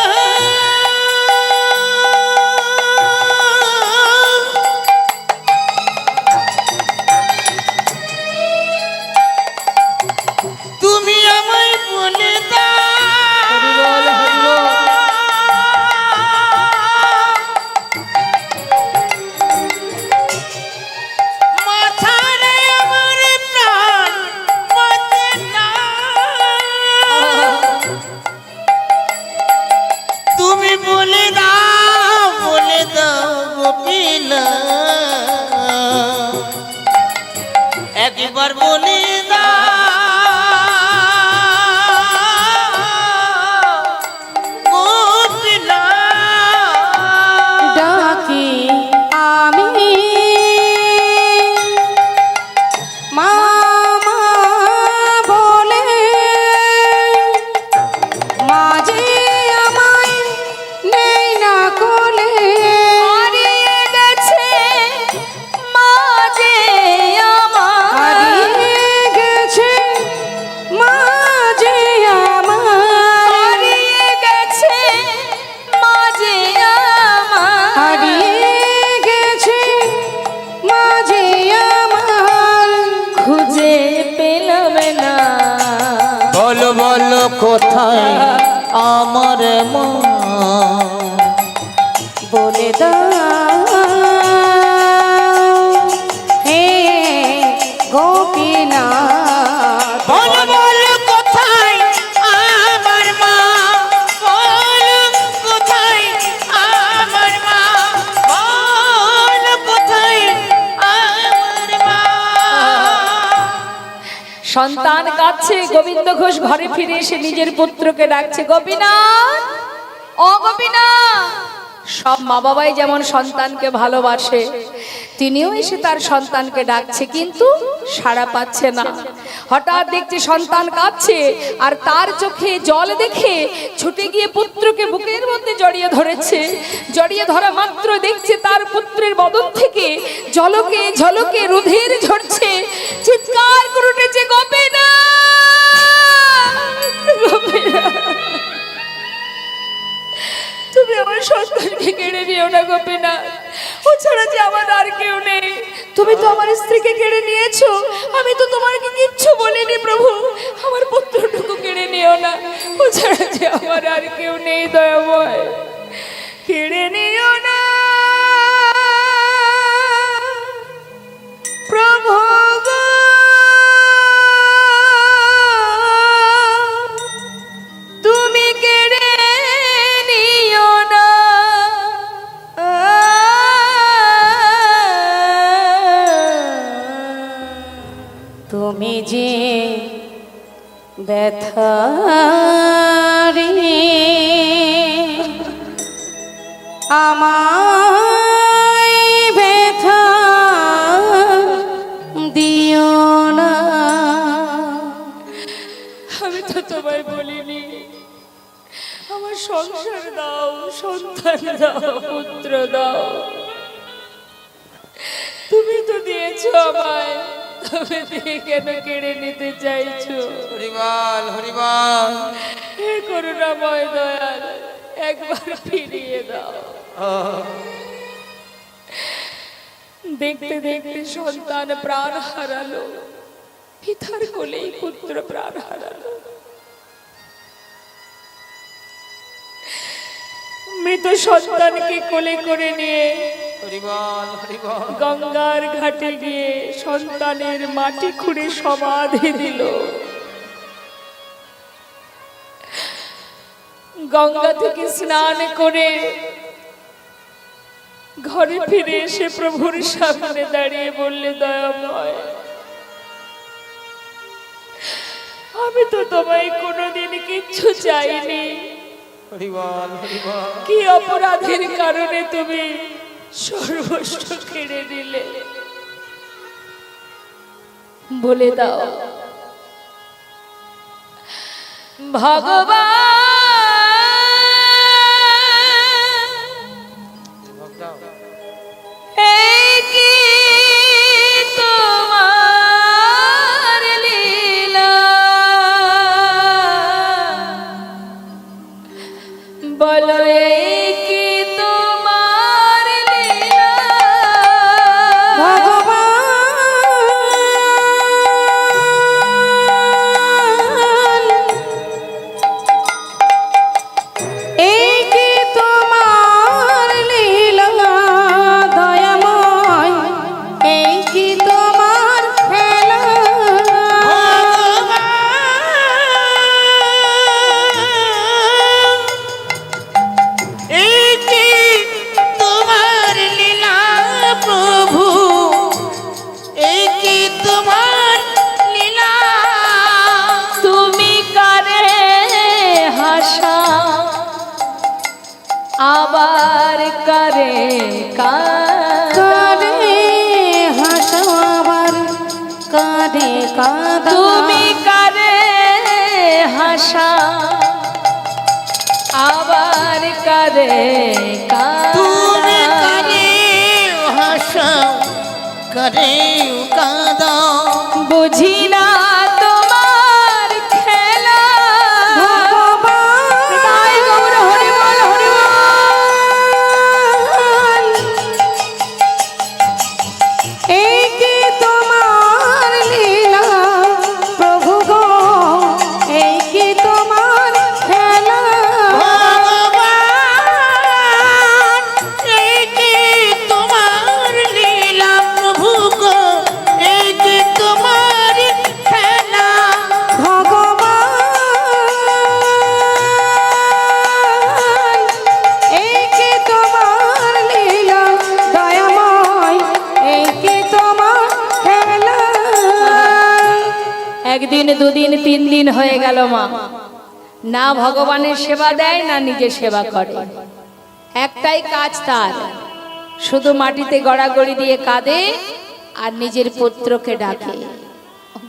কোথায় আমার মা বলে দাও হে গোপীনাথ বল বল কোথায় আমার মা বল কোথায় আমার মা বল কোথায় আমার মা সন্তান কাঁদছে, গোবিন্দ ঘোষ ঘরে ফিরে এসে নিজের পুত্রকে ডাকছে, গোপীনাথ, ও গোপীনাথ। সব মা বাবাই যেমন সন্তানকে ভালোবাসে, তিনিও এসে তার সন্তানকে ডাকছে, কিন্তু সাড়া পাচ্ছে না। হঠাৎ দেখছে সন্তান কাঁদছে, আর তার চোখে জল দেখে ছুটে গিয়ে পুত্রকে বুকের মধ্যে জড়িয়ে ধরেছে। জড়িয়ে ধরা মাত্র দেখছে তার পুত্রের বদন থেকে ঝলকে ঝলকে রুধির ঝরছে। চিৎকার করে উঠেছে, গোপীনাথ, গোপীনাথ, তুমি আমার সন্তানকে কেড়ে নিও না গোপীনাথ, ও ছাড়া যে আমার আর কেউ নেই। তুমি তো আমার স্ত্রীকে কেড়ে নিয়েছো, আমি তো তোমাকে কিচ্ছু বলিনি প্রভু, আমার পুত্রটুকু কেড়ে নিও না, ও ছাড়া যে আমার আর কেউ নেই দয়াময়, কেড়ে নিও না প্রভু গো, তুমি কেড়ে নিও না। তুমি যে ব্যথারি আমায় ব্যথা দিও না। আমি তো তোমায় বলিনি আমার সংসার দাও, সন্তান দাও, পুত্র দাও, তুমি তো দিয়েছো আমায়, তবে দিয়ে কেন কেড়ে নিতে চাইছো? হরিবল হরিবল হে করুণাময় দয়াল, একবার ফিরিয়ে দাও। দেখতে দেখতে সন্তান প্রাণ হারালো, পিতার কোলেই পুত্র প্রাণ হারালো। মৃত সন্তানকে কোলে করে নিয়ে হরিবল হরিবল গঙ্গার ঘাটে গিয়ে সন্তানের মাটি খুঁড়ে সমাধি দিল। গঙ্গা থেকে স্নান করে ঘরে ফিরে এসে প্রভুর সামনে দাঁড়িয়ে বললে, দয়াময়, আমি তো তোমায় কোনোদিন কিচ্ছু চাইনি, হরিবল হরিবল কি অপরাধের কারণে তুমি সর্বস্ব কেড়ে দিলে, বলে দাও। ভগবান এই কি তোমার লীলা, বলো এই কি তোমার লীলা, ভগবান এই কি তোমার লীলা, দয়াময় এই কি তোমার খেলা। এই কি তোমার লীলা প্রভু এই কি তোমার লীলা তুমি কারে হাসা আবার কারে কাঁদে হাসো আবার কাঁদে কাঁদো। তুমি কারে হাসা আবার কারে তুমি কানে হাসাও করে কাঁদাও বুঝি না তোমার খেলা। ভগবান তাই গৌর হরি বল, হরি বল। এই কি তোমার লীলা প্রভু গো, এই কি তোমার একদিন দুদিন তিন দিন হয়ে গেল মা, না ভগবানের সেবা দেয় না নিজে সেবা করে। একটাই কাজ তার, শুধু মাটিতে গড়াগড়ি দিয়ে কাঁদে আর নিজের পুত্রকে ডাকে,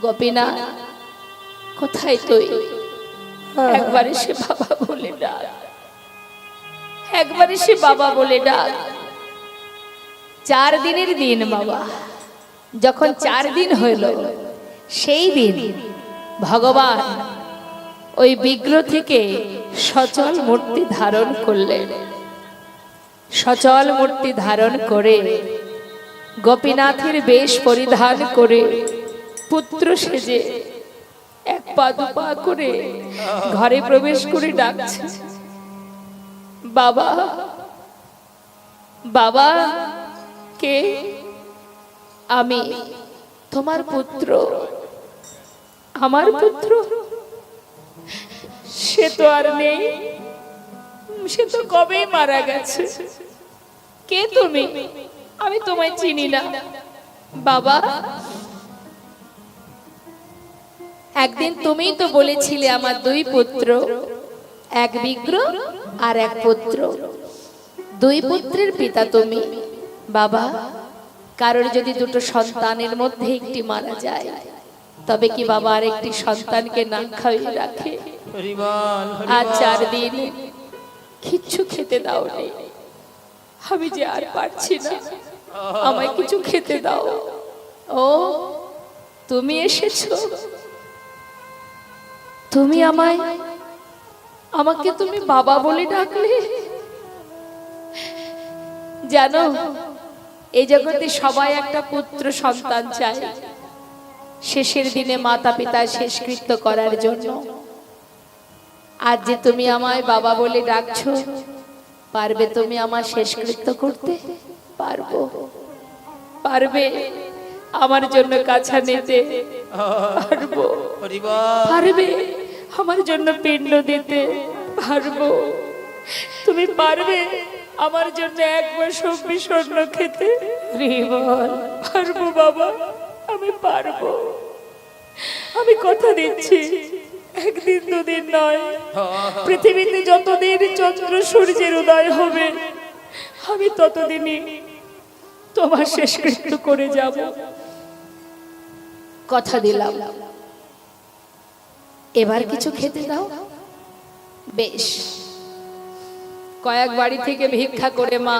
গোপীনাথ কোথায় তুই? একবারে সে বাবা বলে ডাক, একবারে সে বাবা বলে ডাক। 4 দিনের দিন বাবা, যখন 4 দিন হইল সেই দিন ভগবান ওই বিগ্রহ থেকে সচল মূর্তি ধারণ করলেন। সচল মূর্তি ধারণ করে গোপীনাথের বেশ পরিধান করে পুত্র সেজে 1 পা 2 পা করে ঘরে প্রবেশ করে ডাকছে, বাবা বাবা। কে? আমি তোমার পুত্র। আমার পুত্র? সে তো আর নেই, সে তো কবেই মারা গেছে। কে তুমি? আমি তোমায় চিনি না বাবা। একদিন তুমিই তো বলেছিলে আমার 2 পুত্র, 1 বিগ্রহ আর 1 পুত্র। 2 পুত্রের পিতা তুমি বাবা। কারোর যদি 2টো সন্তানের মধ্যে একটি মারা যায়, তবে কি বাবা আর একটি সন্তানকে না খাইয়ে রাখে? আজ 4 দিন কিচ্ছু খেতে দাওনি, আমি যে আর পারছি না, আমায় কিছু খেতে দাও। ও তুমি এসেছো, তুমি আমাকে তুমি বাবা বলে ডাকলে। জানো, এই জগতে সবাই একটা পুত্র সন্তান চায় শেষের দিনে মাতা পিতার শেষকৃত্য করার জন্য। আজ যে তুমি আমায় বাবা বলে ডাকছো, পারবে তুমি আমার শেষকৃত্য করতে? পারবো? পারবে আমার জন্য কাছা নিতে? পারবো? পারবে আমার জন্য পিণ্ড দিতে? পারবো? তুমি পারবে আমার জন্য 1 বছর বিষণ্ণ খেতে? পারবো বাবা, আমি পারবো। আমি কথা দিচ্ছি, 1 দিন 2 দিন নয়, পৃথিবীতে যতদিন চন্দ্র সূর্যের উদয় হবে আমি ততদিনই তোমার শেষকৃত্য করে যাব। কথা দিলাম। এবার কিছু খেতে দাও। বেশ, কয়েক বাড়ি থেকে ভিক্ষা করে মা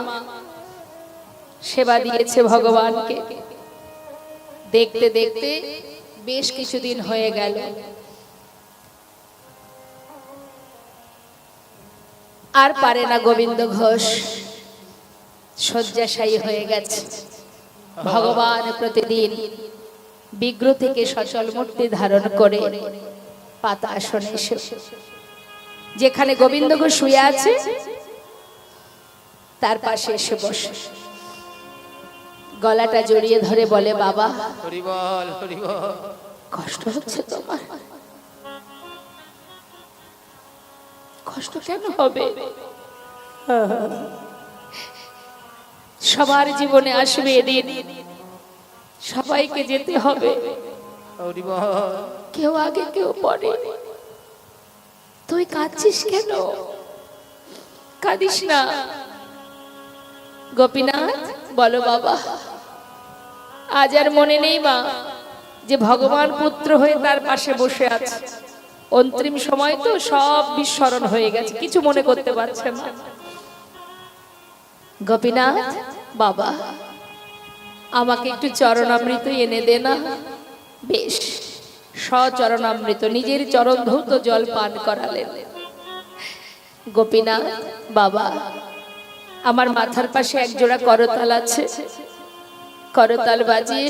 সেবা দিয়েছে ভগবানকে। দেখতে দেখতে বেশ কিছুদিন হয়ে গেল। আর পারে না গোবিন্দ ঘোষ, শয্যাশায়ী হয়ে গেছে। ভগবান প্রতিদিন বিগ্রহ থেকে সচল মূর্তি ধারণ করে পাতা আসনে এসে, যেখানে গোবিন্দ ঘোষ শুয়ে আছে তার পাশে এসে বসে, গলাটা জড়িয়ে ধরে বলে, বাবা কষ্ট হচ্ছে তোমার? কষ্ট কেন হবে? সবার জীবনে আসবে এদিন, সবাইকে যেতে হবে, কেউ আগে কেউ পরে। তুই কাঁদছিস কেন? কাঁদিস না। গোপীনাথ বলো বাবা, আজ আর মনে নেই মা যে ভগবান পুত্র হয়ে তার পাশে বসে আছে। অন্তিম সময় তো সব বিস্মরণ হয়ে গেছে, কিছু মনে করতে পারছে না। গোপীনাথ বাবা, আমাকে একটু চরণামৃত এনে দে না। বেশ, সচরণামৃত নিজের চরণ ধৌত জল পান করালেন। গোপীনাথ বাবা, আমার মাথার পাশে 1 জোড়া করতাল আছে, করতাল বাজিয়ে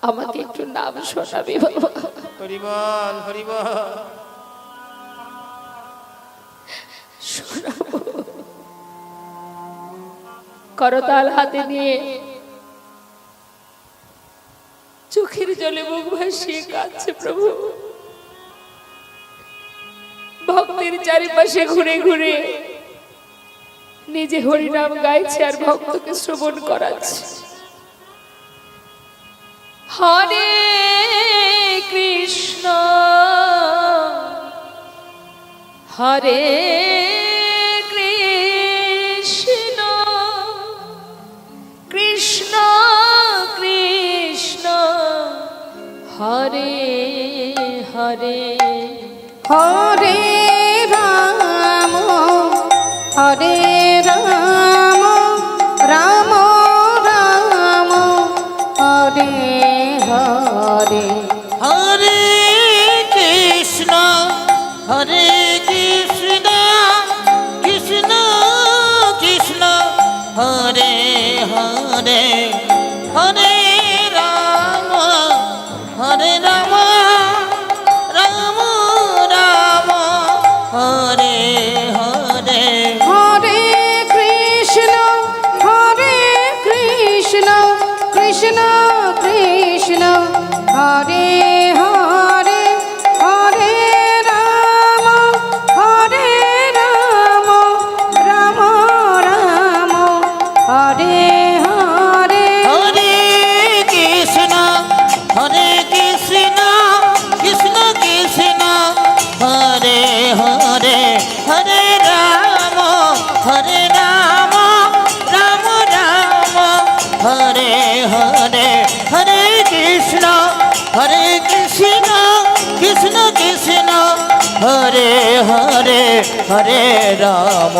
আমাকে একটু নাম শোনাবি বাবা। হরিবল হরিবল। শোনাবো। করতাল হাতে নিয়ে চোখের জলে মুখ ভাসিয়ে কাঁদছে প্রভু। ভক্তের চারিপাশে ঘুরে ঘুরে নিজে হরিনাম গাইছে আর ভক্তকে শ্রবণ করাচ্ছে। হরে কৃষ্ণ হরে কৃষ্ণ কৃষ্ণ কৃষ্ণ হরে হরে হরে রাম হরে রাম রাম রাম হরে হরে হরে কৃষ্ণ হরে কৃষ্ণ কৃষ্ণ কৃষ্ণ হরে হরে হরে রাম হরে রাম রাম রাম হরে হরে হরে কৃষ্ণ কৃষ্ণ কৃষ্ণ হরে হরে হরে রাম রাম রাম হরে হরে হরে কৃষ্ণ হরে কৃষ্ণ কৃষ্ণ কৃষ্ণ হরে হরে হরে রাম রাম রাম হরে হরে হরে কৃষ্ণ কৃষ্ণ কৃষ্ণ হরে হরে হরে রাম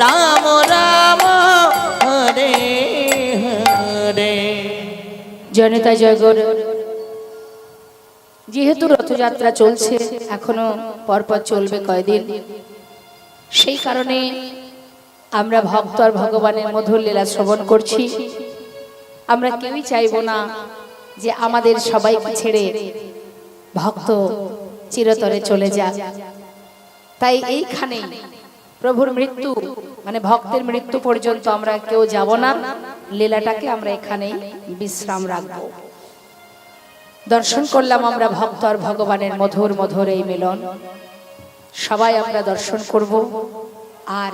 রাম রাম হরে হরে। জনতা জয়গৌর। যেহেতু রথযাত্রা চলছে, এখনো পরপর চলবে কয়দিন, সেই কারণে আমরা ভক্ত আর ভগবানের মধুর লীলা শ্রবণ করছি। আমরা কেউই চাইবো না যে আমাদের সবাইকে ছেড়ে ভক্ত চিরতরে চলে যাক। তাই এইখানে প্রভুর মৃত্যু মানে ভক্তের মৃত্যু পর্যন্ত আমরা কেউ যাব না। লীলাটাকে আমরা এখানেই বিশ্রাম রাখবো। দর্শন করলাম আমরা ভক্ত আর ভগবানের মধুর মধুর এই মিলন। সবাই আমরা দর্শন করব। আর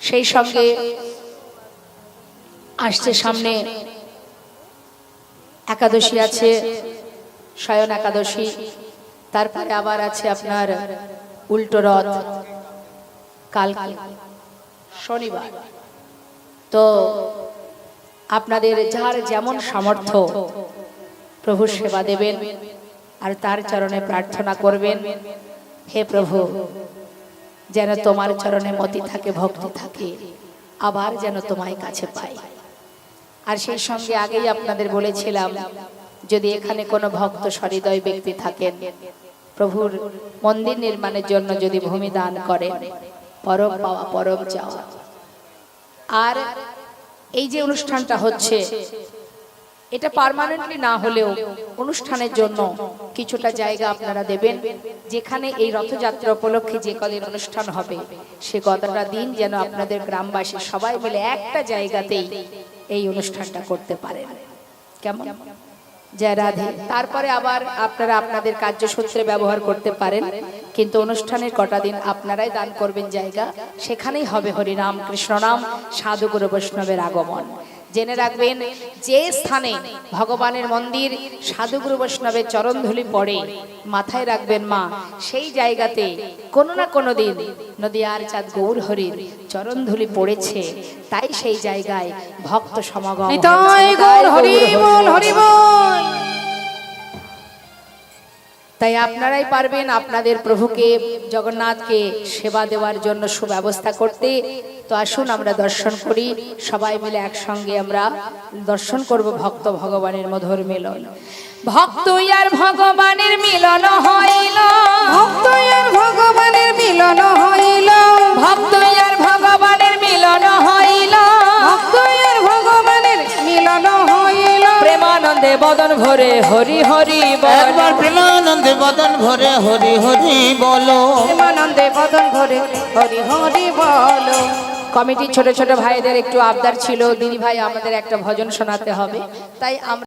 সেই সঙ্গে আসছে সামনে একাদশী আছে, শয়ন একাদশী, তারপরে আবার আছে আপনার উল্টো রথ কাল শনিবার। তো আপনাদের যার যেমন সামর্থ্য প্রভু সেবা দেবেন আর তার চরণে প্রার্থনা করবেন, হে প্রভু যেন তোমার চরণে মতি থাকে, ভক্তি থাকে, আবার যেন তোমায় কাছে পাই। আর সেই সঙ্গে আগেই আপনাদের বলেছিলাম, যদি এখানে কোনো ভক্ত সহৃদয় ব্যক্তি থাকেন, প্রভুর মন্দির নির্মাণের জন্য যদি ভূমি দান করেন, পরম পাওয়া পরম যাওয়া। আর এই যে অনুষ্ঠানটা হচ্ছে, এটা পার্মানেন্টলি না হলেও অনুষ্ঠানের জন্য কিছুটা জায়গা আপনারা দেবেন, যেখানে এই রথযাত্রা উপলক্ষে যে কদিন অনুষ্ঠান হবে সে কতটা দিন যেন আপনাদের গ্রামবাসী সবাই মিলে একটা জায়গাতেই এই অনুষ্ঠানটা করতে পারেন। কেমন? জয় রাধে। তারপরে আবার আপনারা আপনাদের কার্যসূত্রে ব্যবহার করতে পারেন, কিন্তু অনুষ্ঠানের কটা দিন আপনারাই দান করবেন জায়গা, সেখানেই হবে হরিনাম কৃষ্ণ নাম, সাধু গুরু বৈষ্ণবের আগমন। জেনে রাখবেন, যে স্থানে ভগবানের মন্দির, সাধু গুরু বৈষ্ণবের চরণধুলি পড়ে, মাথায় রাখবেন মা, সেই জায়গাতে কোনো না কোনো দিন নদিয়ার চাঁদ গৌর হরির চরণধুলি পড়েছে, তাই সেই জায়গায় ভক্ত সমাগম হয়েছে। নিতাই গৌর হরি বল হরি বল। তাই আপনারাই পারবেন আপনাদের প্রভুকে, জগন্নাথকে সেবা দেওয়ার জন্য সুব্যবস্থা করতে। তো আসুন আমরা দর্শন করি, সবাই মিলে একসঙ্গে আমরা দর্শন করব ভক্ত ভগবানের মধুর মিলন। ভক্ত আর ভগবানের মিলন হইল, ভক্ত আর ভগবানের মিলন হইল, ভক্ত আর ভগবানের মিলন হইল, ভক্ত আর ভগবানের মিলন হইল। প্রেমানন্দে বদন ভরে হরি হরি বল। একবার প্রেমানন্দে বদন ভরে হরি হরি বলো। প্রেমানন্দে বদন ভরে হরি হরি বলো। কমিটির ছোট ছোট ভাইদের একটু আবদার ছিল, দিদি ভাই আমাদের একটা ভজন শোনাতে হবে, তাই আমরা